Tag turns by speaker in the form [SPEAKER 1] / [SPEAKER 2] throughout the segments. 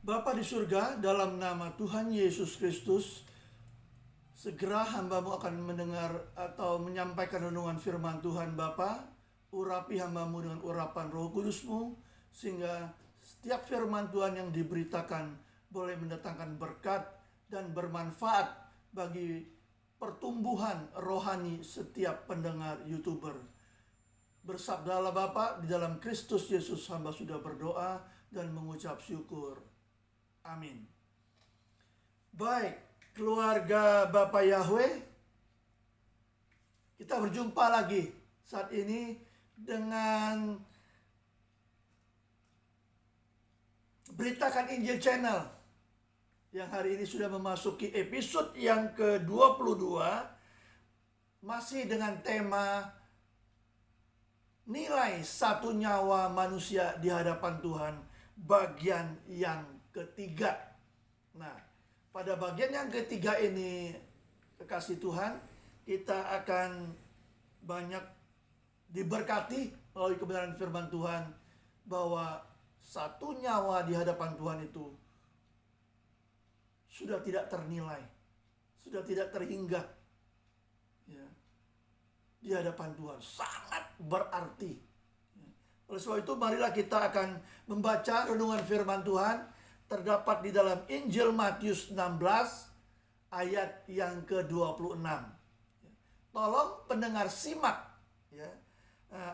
[SPEAKER 1] Bapa di surga, dalam nama Tuhan Yesus Kristus, segera hamba-Mu akan mendengar atau menyampaikan renungan firman Tuhan Bapa. Urapi hamba-Mu dengan urapan Roh Kudus-Mu, sehingga setiap firman Tuhan yang diberitakan boleh mendatangkan berkat dan bermanfaat bagi pertumbuhan rohani setiap pendengar YouTuber. Bersabdalah Bapa, di dalam Kristus Yesus hamba sudah berdoa dan mengucap syukur. Amin. Baik, keluarga Bapak Yahweh, kita berjumpa lagi saat ini dengan Beritakan Injil Channel yang hari ini sudah memasuki episode yang ke-22, masih dengan tema nilai satu nyawa manusia di hadapan Tuhan, bagian yang ketiga. Nah, pada bagian yang ketiga ini, kekasih Tuhan, kita akan banyak diberkati melalui kebenaran firman Tuhan bahwa satu nyawa di hadapan Tuhan itu sudah tidak ternilai, sudah tidak terhingga, ya, di hadapan Tuhan, sangat berarti. Oleh sebab itu, marilah kita akan membaca renungan firman Tuhan terdapat di dalam Injil Matius 16 ayat yang ke-26. Tolong pendengar simak, ya.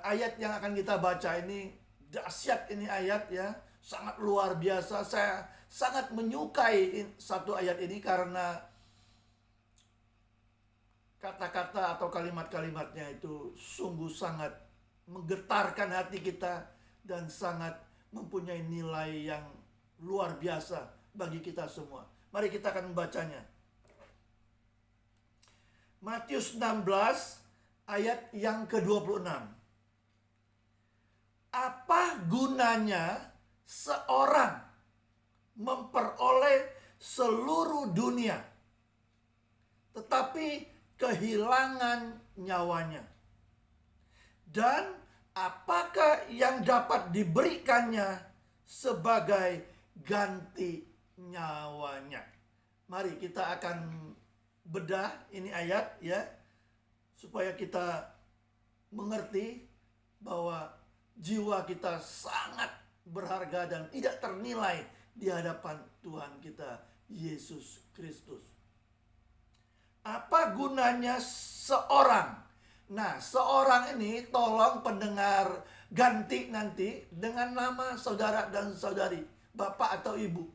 [SPEAKER 1] Ayat yang akan kita baca ini dahsyat, ini ayat, ya, sangat luar biasa. Saya sangat menyukai satu ayat ini karena kata-kata atau kalimat-kalimatnya itu sungguh sangat menggetarkan hati kita dan sangat mempunyai nilai yang luar biasa bagi kita semua. Mari kita akan membacanya. Matius 16 ayat yang ke-26. Apa gunanya seorang memperoleh seluruh dunia tetapi kehilangan nyawanya? Dan apakah yang dapat diberikannya sebagai ganti nyawanya? Mari kita akan bedah ini ayat, ya, supaya kita mengerti bahwa jiwa kita sangat berharga dan tidak ternilai di hadapan Tuhan kita Yesus Kristus. Apa gunanya seorang? Nah, seorang ini tolong pendengar ganti nanti dengan nama saudara dan saudari, bapak atau ibu,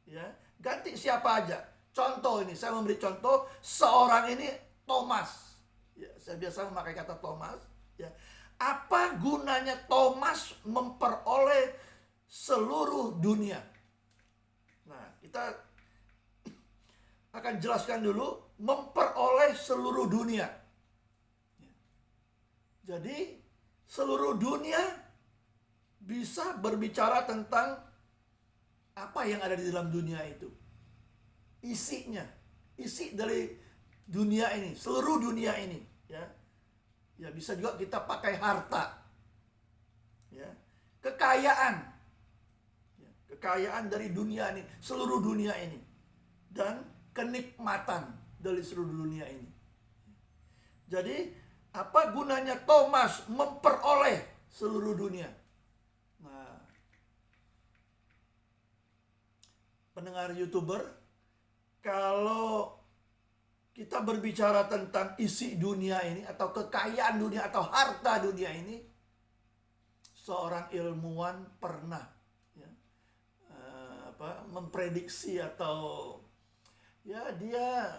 [SPEAKER 1] ya. Ganti siapa aja. Contoh ini, saya memberi contoh, seorang ini Thomas, ya, saya biasa memakai kata Thomas, ya. Apa gunanya Thomas memperoleh seluruh dunia? Nah, kita akan jelaskan dulu memperoleh seluruh dunia. Jadi seluruh dunia bisa berbicara tentang apa yang ada di dalam dunia itu. Isinya, isi dari dunia ini, seluruh dunia ini, ya. Ya, bisa juga kita pakai harta, ya. Kekayaan, ya, kekayaan dari dunia ini, seluruh dunia ini, dan kenikmatan dari seluruh dunia ini. Jadi apa gunanya Thomas memperoleh seluruh dunia? Nah, pendengar YouTuber, kalau kita berbicara tentang isi dunia ini atau kekayaan dunia atau harta dunia ini, seorang ilmuwan pernah, ya, memprediksi atau, ya, dia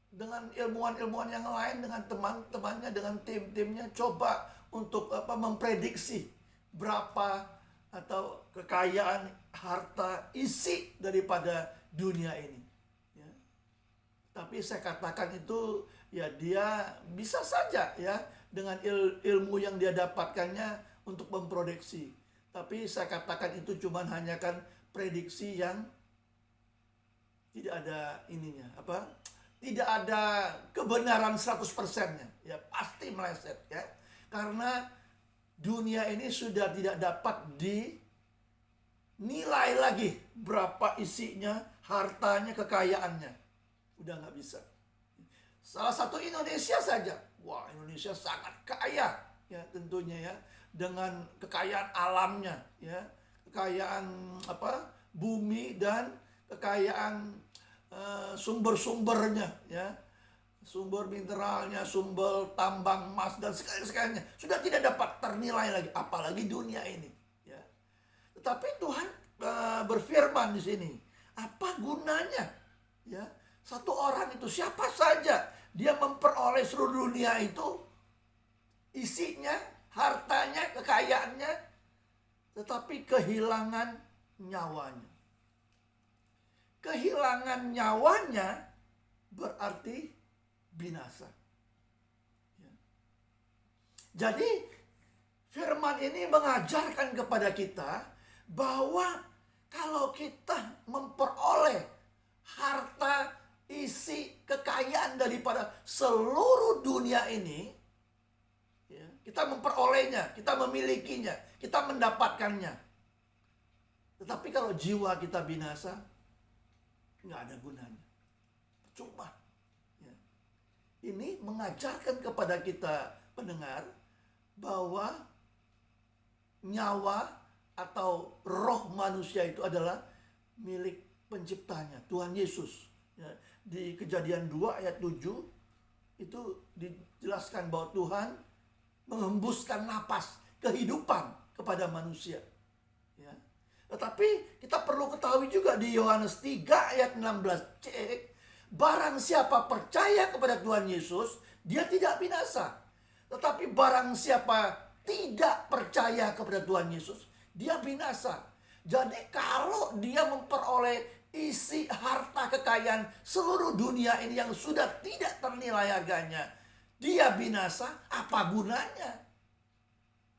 [SPEAKER 1] dengan ilmuwan-ilmuwan yang lain, dengan teman-temannya, dengan tim-timnya, coba untuk memprediksi berapa atau kekayaan harta isi daripada dunia ini, ya. Tapi saya katakan itu, ya, dia bisa saja, ya, dengan ilmu yang dia dapatkannya untuk memprediksi. Tapi saya katakan itu cuman hanya kan prediksi yang tidak ada ininya, tidak ada kebenaran 100%-nya, ya, pasti meleset, ya. Karena dunia ini sudah tidak dapat dinilai nilai lagi berapa isinya, hartanya, kekayaannya. Udah nggak bisa. Salah satu Indonesia saja. Wah, Indonesia sangat kaya, ya tentunya ya, dengan kekayaan alamnya, ya, kekayaan bumi dan kekayaan sumber-sumbernya, ya, sumber mineralnya, sumber tambang emas dan sekalian-sekaliannya sudah tidak dapat ternilai lagi, apalagi dunia ini, ya. Tetapi Tuhan berfirman di sini, apa gunanya, ya, satu orang itu, siapa saja dia memperoleh seluruh dunia itu, isinya, hartanya, kekayaannya, tetapi kehilangan nyawanya. Kehilangan nyawanya berarti binasa. Ya. Jadi firman ini mengajarkan kepada kita bahwa kalau kita memperoleh harta, isi, kekayaan daripada seluruh dunia ini, ya, kita memperolehnya, kita memilikinya, kita mendapatkannya. Tetapi kalau jiwa kita binasa, nggak ada gunanya, percuma. Ya. Ini mengajarkan kepada kita pendengar bahwa nyawa atau roh manusia itu adalah milik penciptanya, Tuhan Yesus. Ya, di Kejadian 2 ayat 7 itu dijelaskan bahwa Tuhan menghembuskan napas kehidupan kepada manusia. Ya. Tetapi kita perlu ketahui juga di Yohanes 3 ayat 16c, barang siapa percaya kepada Tuhan Yesus, dia tidak binasa. Tetapi barang siapa tidak percaya kepada Tuhan Yesus, dia binasa. Jadi kalau dia memperoleh isi harta kekayaan seluruh dunia ini yang sudah tidak ternilai harganya, dia binasa, apa gunanya?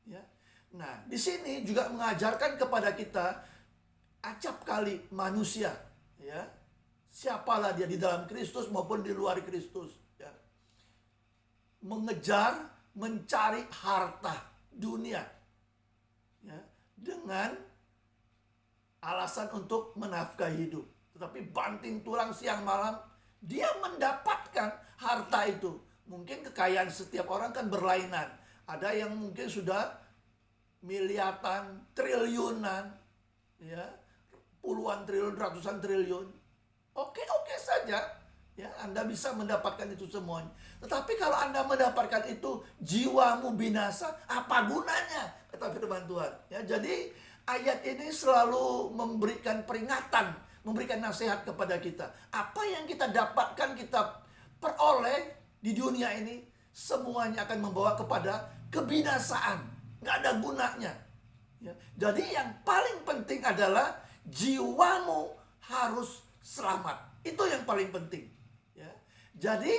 [SPEAKER 1] Ya. Nah, di sini juga mengajarkan kepada kita acap kali manusia, ya, siapalah dia di dalam Kristus maupun di luar Kristus, ya, mengejar, mencari harta dunia, ya, dengan alasan untuk menafkahi hidup. Tetapi banting tulang siang malam, dia mendapatkan harta itu. Mungkin kekayaan setiap orang kan berlainan. Ada yang mungkin sudah miliaran, triliunan, ya, puluhan triliun, ratusan triliun. Oke saja, ya, Anda bisa mendapatkan itu semuanya. Tetapi kalau Anda mendapatkan itu, jiwamu binasa, apa gunanya? Kata firman Tuhan. Ya, jadi ayat ini selalu memberikan peringatan, memberikan nasihat kepada kita. Apa yang kita dapatkan, kita peroleh di dunia ini, semuanya akan membawa kepada kebinasaan. Nggak ada gunanya. Ya. Jadi yang paling penting adalah jiwamu harus selamat. Itu yang paling penting. Ya. Jadi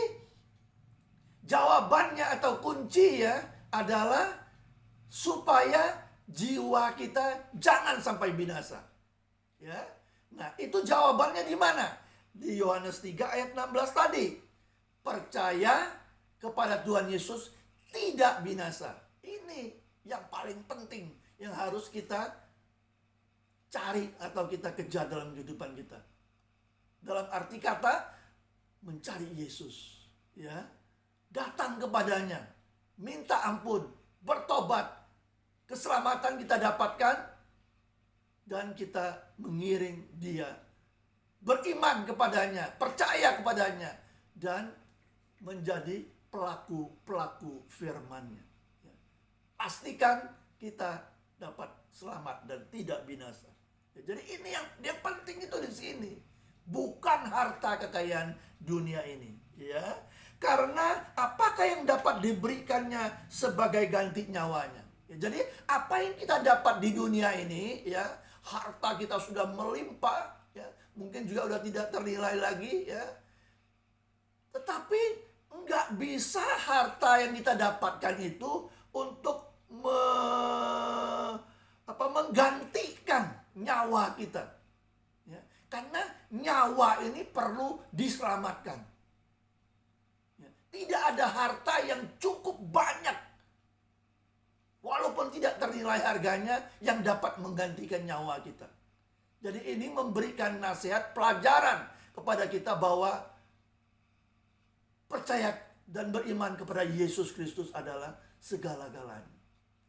[SPEAKER 1] jawabannya atau kunci ya adalah supaya jiwa kita jangan sampai binasa. Ya. Nah, itu jawabannya di mana? Di Yohanes 3 ayat 16 tadi. Percaya kepada Tuhan Yesus tidak binasa. Ini yang paling penting yang harus kita cari atau kita kejar dalam kehidupan kita. Dalam arti kata mencari Yesus, ya. Datang kepadanya, minta ampun, bertobat. Keselamatan kita dapatkan dan kita mengiring dia, beriman kepadanya, percaya kepadanya, dan menjadi pelaku-pelaku firman-Nya. Ya. Pastikan kita dapat selamat dan tidak binasa. Ya, jadi ini yang penting itu di sini, bukan harta kekayaan dunia ini, ya. Karena apakah yang dapat diberikannya sebagai ganti nyawanya? Ya, jadi apa yang kita dapat di dunia ini, ya, harta kita sudah melimpah, ya, mungkin juga sudah tidak ternilai lagi, ya. Tetapi nggak bisa harta yang kita dapatkan itu untuk menggantikan nyawa kita, ya. Karena nyawa ini perlu diselamatkan. Ya. Tidak ada harta yang cukup banyak, walaupun tidak ternilai harganya, yang dapat menggantikan nyawa kita. Jadi ini memberikan nasihat, pelajaran kepada kita bahwa percaya dan beriman kepada Yesus Kristus adalah segala-galanya.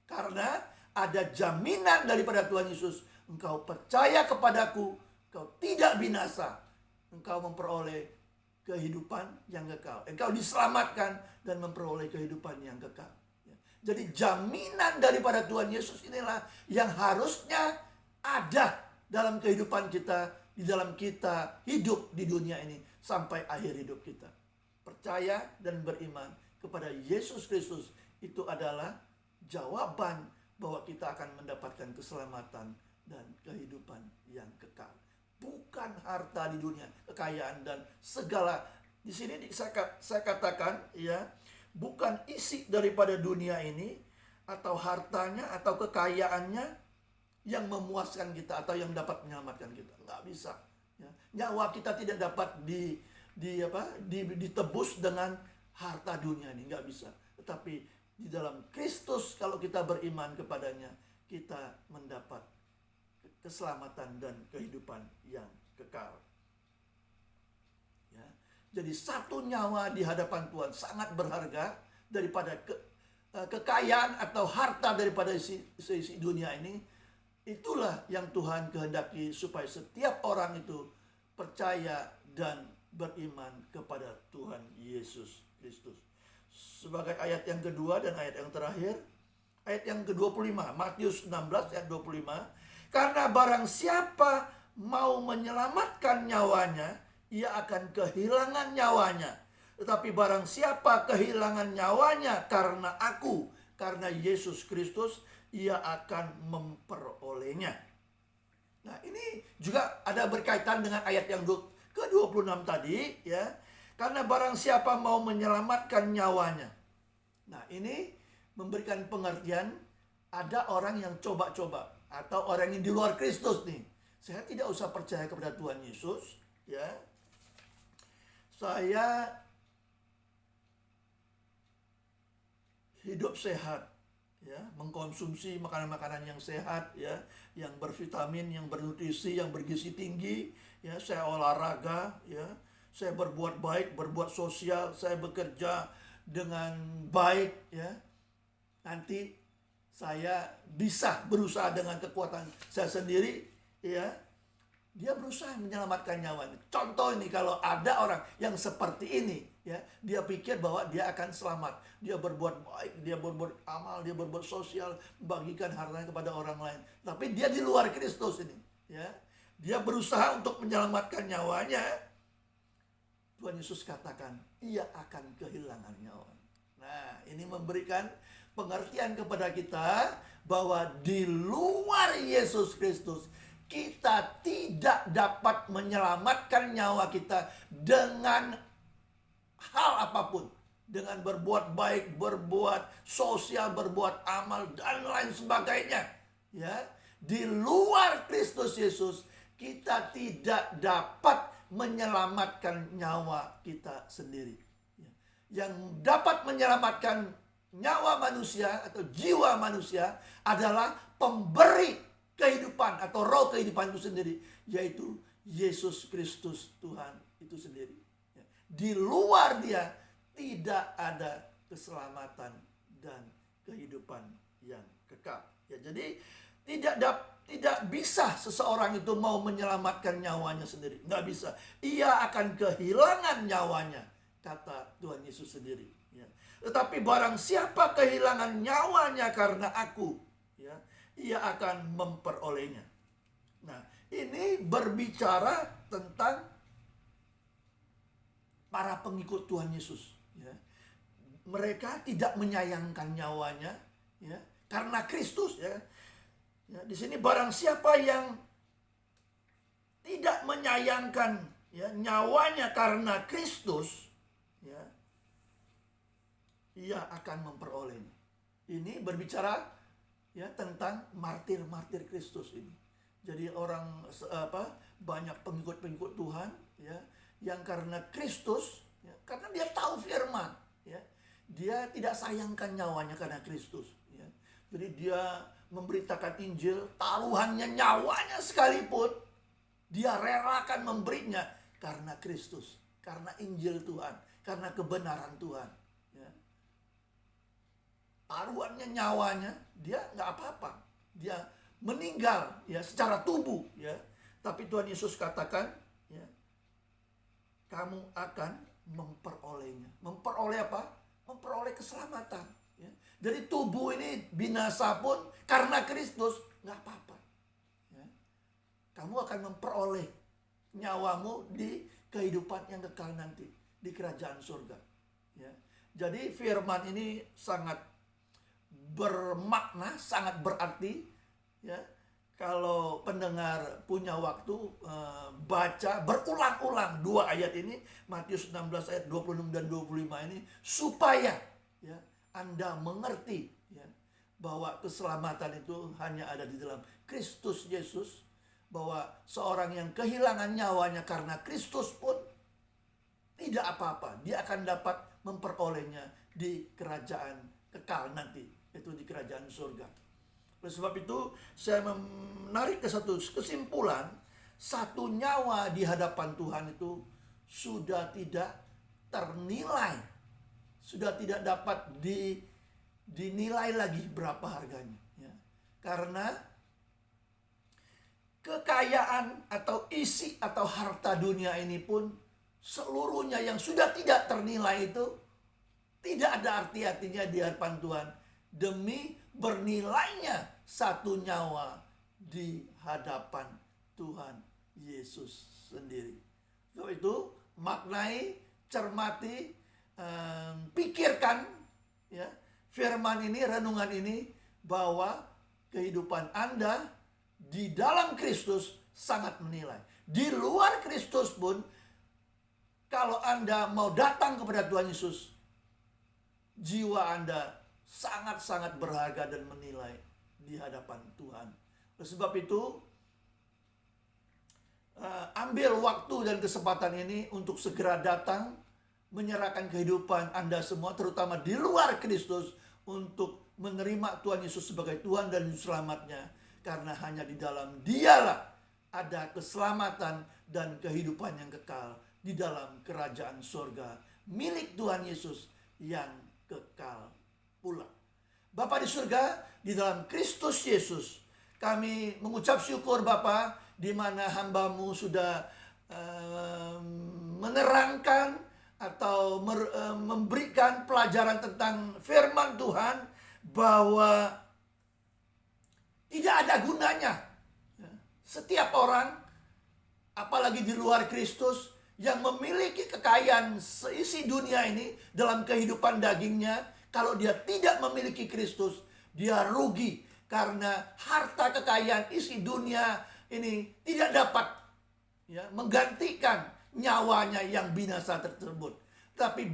[SPEAKER 1] Karena ada jaminan daripada Tuhan Yesus, engkau percaya kepadaku, engkau tidak binasa, engkau memperoleh kehidupan yang kekal. Engkau diselamatkan dan memperoleh kehidupan yang kekal. Jadi jaminan daripada Tuhan Yesus inilah yang harusnya ada dalam kehidupan kita, di dalam kita hidup di dunia ini sampai akhir hidup kita. Percaya dan beriman kepada Yesus Kristus itu adalah jawaban bahwa kita akan mendapatkan keselamatan dan kehidupan yang kekal. Bukan harta di dunia, kekayaan dan segala. Di sini saya katakan ya, bukan isi daripada dunia ini atau hartanya atau kekayaannya yang memuaskan kita atau yang dapat menyelamatkan kita. Nggak bisa. Ya. Nyawa kita tidak dapat ditebus dengan harta dunia ini, nggak bisa. Tetapi di dalam Kristus kalau kita beriman kepadanya, kita mendapat keselamatan dan kehidupan yang kekal. Ya. Jadi satu nyawa di hadapan Tuhan sangat berharga daripada kekayaan atau harta daripada isi dunia ini. Itulah yang Tuhan kehendaki supaya setiap orang itu percaya dan beriman kepada Tuhan Yesus Kristus. Sebagai ayat yang kedua dan ayat yang terakhir, ayat yang ke-25, Matius 16 ayat 25. Karena barang siapa mau menyelamatkan nyawanya, ia akan kehilangan nyawanya. Tetapi barang siapa kehilangan nyawanya karena aku, karena Yesus Kristus, ia akan memperolehnya. Nah, ini juga ada berkaitan dengan ayat yang ke-26 tadi, ya. Karena barang siapa mau menyelamatkan nyawanya. Nah, ini memberikan pengertian ada orang yang coba-coba atau orang yang di luar Kristus nih. Saya tidak usah percaya kepada Tuhan Yesus, ya. Saya hidup sehat, ya, mengkonsumsi makanan-makanan yang sehat, ya, yang bervitamin, yang bernutrisi, yang bergizi tinggi, ya, saya olahraga, ya, saya berbuat baik, berbuat sosial, saya bekerja dengan baik, ya. Nanti saya bisa berusaha dengan kekuatan saya sendiri, ya. Dia berusaha menyelamatkan nyawanya. Contoh ini, kalau ada orang yang seperti ini, ya, dia pikir bahwa dia akan selamat. Dia berbuat baik, dia berbuat amal, dia berbuat sosial, membagikan hartanya kepada orang lain. Tapi dia di luar Kristus ini, ya. Dia berusaha untuk menyelamatkan nyawanya. Tuhan Yesus katakan, ia akan kehilangan nyawanya. Nah, ini memberikan pengertian kepada kita bahwa di luar Yesus Kristus kita tidak dapat menyelamatkan nyawa kita dengan hal apapun. Dengan berbuat baik, berbuat sosial, berbuat amal, dan lain sebagainya. Ya, di luar Kristus Yesus kita tidak dapat menyelamatkan nyawa kita sendiri. Yang dapat menyelamatkan nyawa manusia atau jiwa manusia adalah pemberi kehidupan atau roh kehidupan itu sendiri, yaitu Yesus Kristus Tuhan itu sendiri. Di luar dia tidak ada keselamatan dan kehidupan yang kekal. Ya, jadi tidak bisa seseorang itu mau menyelamatkan nyawanya sendiri. Nggak bisa. Ia akan kehilangan nyawanya, kata Tuhan Yesus sendiri. Ya. Tetapi barang siapa kehilangan nyawanya karena aku, ya, ia akan memperolehnya. Nah, ini berbicara tentang para pengikut Tuhan Yesus. Ya. Mereka tidak menyayangkan nyawanya, ya, karena Kristus. Ya. Ya, di sini barang siapa yang tidak menyayangkan, ya, nyawanya karena Kristus, ya, ia akan memperolehnya. Ini berbicara, ya, tentang martir-martir Kristus ini. Jadi orang banyak pengikut-pengikut Tuhan, ya, yang karena Kristus, ya, karena dia tahu firman, ya, dia tidak sayangkan nyawanya karena Kristus, ya. Jadi dia memberitakan Injil, taruhannya nyawanya sekalipun, Dia relakan memberinya karena Kristus, karena Injil Tuhan, karena kebenaran Tuhan. Ya. Taruhannya, nyawanya, dia nggak apa-apa. Dia meninggal ya secara tubuh ya. Tapi Tuhan Yesus katakan ya, kamu akan memperolehnya. Memperoleh apa? Memperoleh keselamatan. Ya. Jadi tubuh ini binasa pun karena Kristus nggak apa-apa. Ya. Kamu akan memperoleh nyawamu di kehidupan yang kekal nanti di kerajaan surga. Ya. Jadi firman ini sangat bermakna, sangat berarti. Ya. Kalau pendengar punya waktu baca berulang-ulang 2 ayat ini, Matius 16 ayat 26 dan 25 ini, supaya ya Anda mengerti ya, bahwa keselamatan itu hanya ada di dalam Kristus Yesus, bahwa seorang yang kehilangan nyawanya karena Kristus pun tidak apa-apa, dia akan dapat memperolehnya di kerajaan kekal nanti, itu di kerajaan surga. Oleh sebab itu saya menarik ke satu kesimpulan, satu nyawa di hadapan Tuhan itu sudah tidak ternilai, sudah tidak dapat dinilai lagi berapa harganya ya. Karena kekayaan atau isi atau harta dunia ini pun seluruhnya yang sudah tidak ternilai itu tidak ada arti-artinya di hadapan Tuhan demi bernilainya satu nyawa di hadapan Tuhan Yesus sendiri. Sebab itu maknai, cermati, pikirkan ya firman ini, renungan ini, bahwa kehidupan Anda di dalam Kristus sangat menilai. Di luar Kristus pun, kalau Anda mau datang kepada Tuhan Yesus, jiwa Anda sangat-sangat berharga dan menilai di hadapan Tuhan. Oleh sebab itu, ambil waktu dan kesempatan ini untuk segera datang, menyerahkan kehidupan Anda semua, terutama di luar Kristus, untuk menerima Tuhan Yesus sebagai Tuhan dan Juru Selamatnya. Karena hanya di dalam Dialah ada keselamatan dan kehidupan yang kekal di dalam kerajaan surga milik Tuhan Yesus yang kekal pula. Bapa di surga, di dalam Kristus Yesus, kami mengucap syukur Bapa, di mana hamba-Mu sudah menerangkan atau memberikan pelajaran tentang firman Tuhan, bahwa tidak ada gunanya setiap orang, apalagi di luar Kristus, yang memiliki kekayaan seisi dunia ini dalam kehidupan dagingnya, kalau dia tidak memiliki Kristus, dia rugi. Karena harta kekayaan isi dunia ini tidak dapat ya, menggantikan nyawanya yang binasa tersebut. Tapi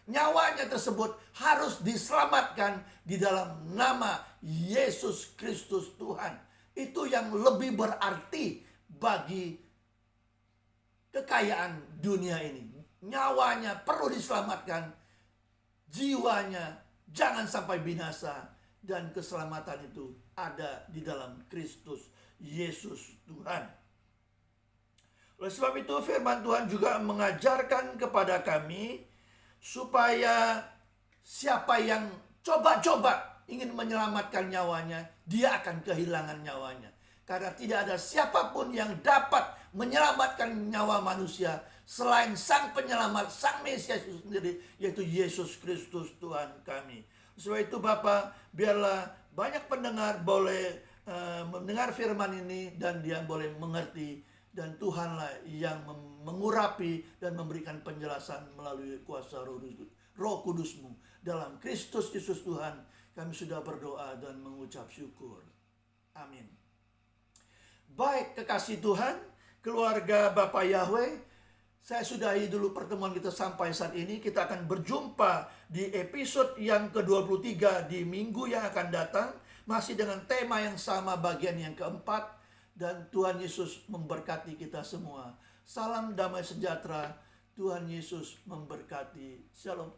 [SPEAKER 1] nyawanya tersebut harus diselamatkan di dalam nama Yesus Kristus Tuhan. Itu yang lebih berarti bagi kekayaan dunia ini. Nyawanya perlu diselamatkan, jiwanya jangan sampai binasa, dan keselamatan itu ada di dalam Kristus Yesus Tuhan. Oleh sebab itu firman Tuhan juga mengajarkan kepada kami supaya siapa yang coba-coba ingin menyelamatkan nyawanya, dia akan kehilangan nyawanya. Karena tidak ada siapapun yang dapat menyelamatkan nyawa manusia selain Sang Penyelamat, Sang Mesias itu sendiri, yaitu Yesus Kristus Tuhan kami. Sebab itu Bapa, biarlah banyak pendengar boleh mendengar firman ini dan dia boleh mengerti, dan Tuhanlah yang mengurapi dan memberikan penjelasan melalui kuasa Roh Kudus-Mu. Dalam Kristus Yesus Tuhan kami sudah berdoa dan mengucap syukur. Amin. Baik kekasih Tuhan, keluarga Bapak Yahweh, saya sudahi dulu pertemuan kita sampai saat ini. Kita akan berjumpa di episode yang ke-23 di minggu yang akan datang, masih dengan tema yang sama, bagian yang keempat. Dan Tuhan Yesus memberkati kita semua. Salam damai sejahtera. Tuhan Yesus memberkati. Shalom.